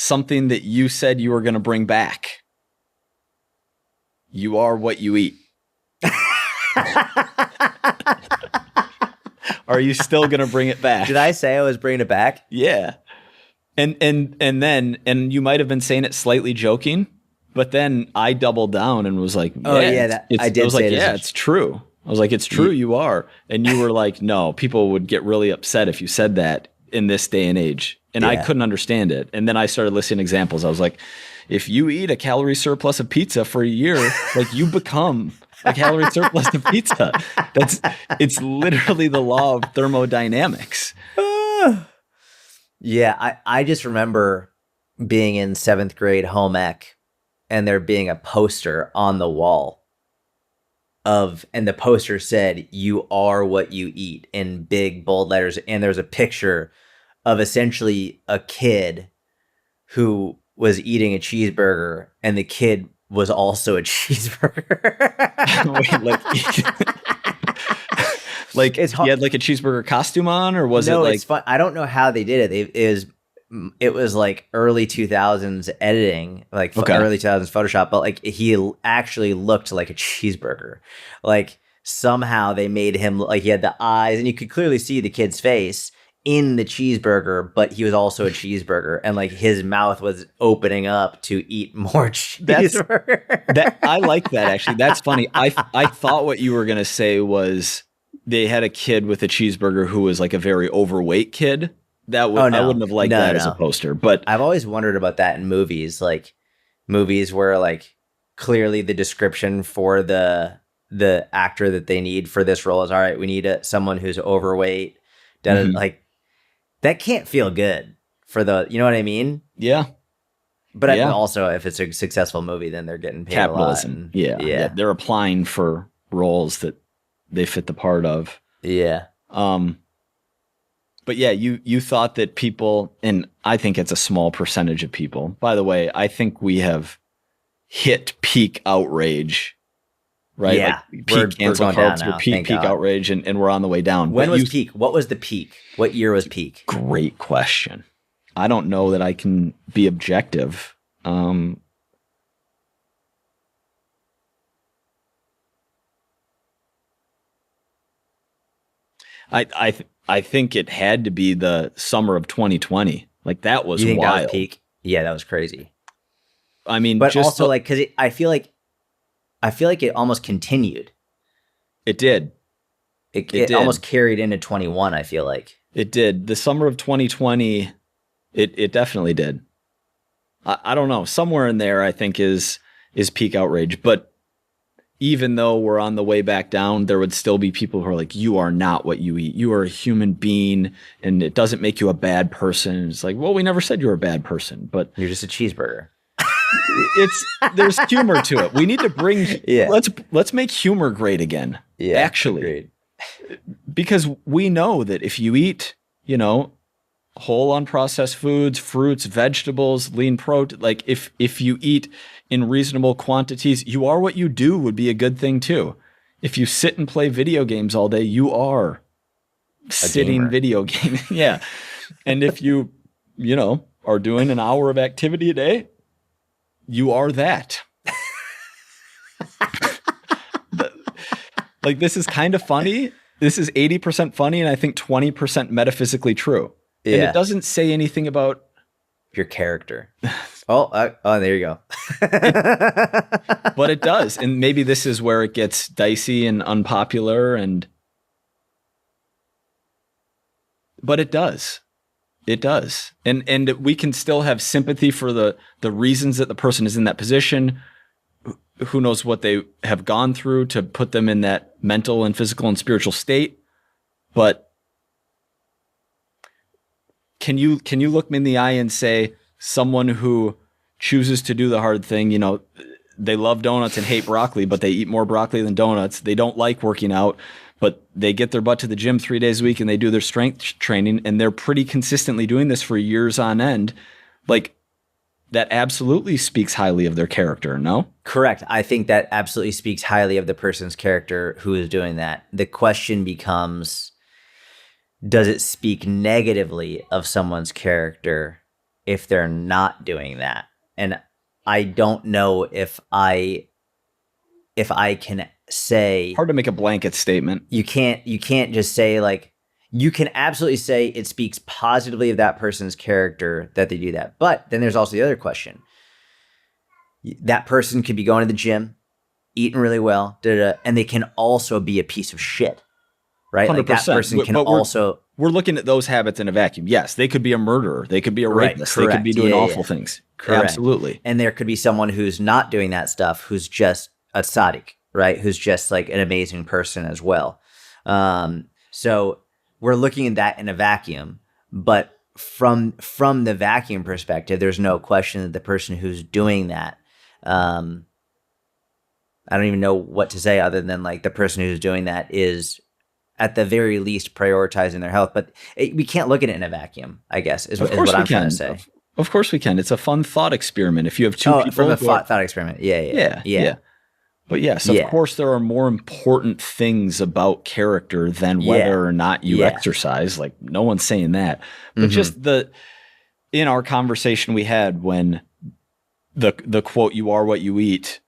something that you said you were going to bring back. You are what you eat. Are you still going to bring it back? Did I say I was bringing it back? Yeah. And you might have been saying it slightly joking, but then I doubled down and was like, I did say it. It's true. I was like, it's true, you are. And you were like, no, people would get really upset if you said that in this day and age. And I couldn't understand it. And then I started listing examples. I was like, if you eat a calorie surplus of pizza for a year, like you become a calorie surplus of pizza. It's literally the law of thermodynamics. Yeah, I just remember being in 7th grade home ec and there being a poster on the wall and the poster said, "You are what you eat," in big bold letters. And there's a picture of essentially a kid who was eating a cheeseburger and the kid was also a cheeseburger. Wait, he had like a cheeseburger costume on, or was it like? It's fun. I don't know how they did it. It was like early 2000s editing, like early 2000s Photoshop, but like he actually looked like a cheeseburger. Like somehow they made him like he had the eyes, and you could clearly see the kid's face in the cheeseburger, but he was also a cheeseburger, and like his mouth was opening up to eat more cheeseburger. I like that actually. That's funny. I thought what you were gonna say was they had a kid with a cheeseburger who was like a very overweight kid. I wouldn't have liked that as a poster. But I've always wondered about that in movies, like movies where like clearly the description for the actor that they need for this role is, all right, we need someone who's overweight. Like that can't feel good for you know what I mean? Yeah. But also if it's a successful movie, then they're getting paid capitalism. A lot. Yeah. They're applying for roles that they fit the part of. Yeah. But yeah, you thought that people, and I think it's a small percentage of people. By the way, I think we have hit peak outrage, right? Yeah, like peak cancel culture, peak outrage, and we're on the way down. When was peak? What was the peak? What year was peak? Great question. I don't know that I can be objective. I think it had to be the summer of 2020. Like that was wild. That was peak? Yeah, that was crazy. I mean, but also like because I feel like it almost continued. It did. It did. Almost carried into 21. I feel like it did. The summer of 2020, it definitely did. I don't know. Somewhere in there, I think is peak outrage, but. Even though we're on the way back down, there would still be people who are like, you are not what you eat. You are a human being, and it doesn't make you a bad person. It's like, well, we never said you were a bad person, but you're just a cheeseburger. There's humor to it. We need to bring, let's make humor great again. Yeah, actually, agreed. Because we know that if you eat, whole unprocessed foods, fruits, vegetables, lean protein, like if you eat in reasonable quantities, you are what you do would be a good thing too. If you sit and play video games all day, you are sitting video gaming. Yeah. And if you are doing an hour of activity a day, you are that. Like this is kind of funny. This is 80% funny and I think 20% metaphysically true. Yeah. And it doesn't say anything about your character. Oh, there you go. But it does. And maybe this is where it gets dicey and unpopular but it does. It does. And we can still have sympathy for the reasons that the person is in that position. Who knows what they have gone through to put them in that mental and physical and spiritual state. But can you look me in the eye and say, someone who chooses to do the hard thing, they love donuts and hate broccoli, but they eat more broccoli than donuts. They don't like working out, but they get their butt to the gym 3 days a week and they do their strength training and they're pretty consistently doing this for years on end. Like that absolutely speaks highly of their character, no? Correct. I think that absolutely speaks highly of the person's character who is doing that. The question becomes, does it speak negatively of someone's character if they're not doing that. And I don't know if I can say, hard to make a blanket statement. You can't just say like, you can absolutely say it speaks positively of that person's character that they do that. But then there's also the other question. That person could be going to the gym, eating really well, and they can also be a piece of shit, right? 100%. Like that person can also... We're looking at those habits in a vacuum. Yes, they could be a murderer. They could be a rapist. They could be doing awful things. Correct. Absolutely. And there could be someone who's not doing that stuff, who's just a tzaddik, right? Who's just like an amazing person as well. So we're looking at that in a vacuum, but from the vacuum perspective, there's no question that the person who's doing that, I don't even know what to say other than like the person who's doing that is at the very least prioritizing their health. But we can't look at it in a vacuum, I guess, is what I'm trying to say. Of course we can. It's a fun thought experiment. If you have two people... from a thought experiment. Yeah. But yes, of course, there are more important things about character than whether or not you exercise. Like, no one's saying that. But just in our conversation we had when the quote, "You are what you eat,"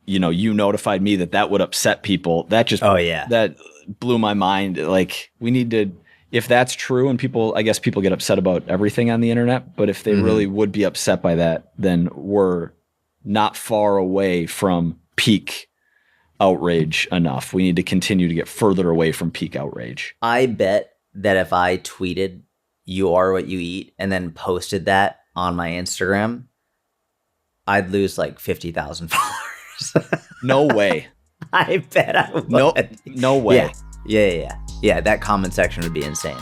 you notified me that would upset people. That just, that blew my mind. Like, we need to, if that's true, and I guess people get upset about everything on the internet, but if they really would be upset by that, then we're not far away from peak outrage enough. We need to continue to get further away from peak outrage. I bet that if I tweeted "You are what you eat" and then posted that on my Instagram, I'd lose like 50,000 followers. No way. I bet I would. No way. Yeah. That comment section would be insane.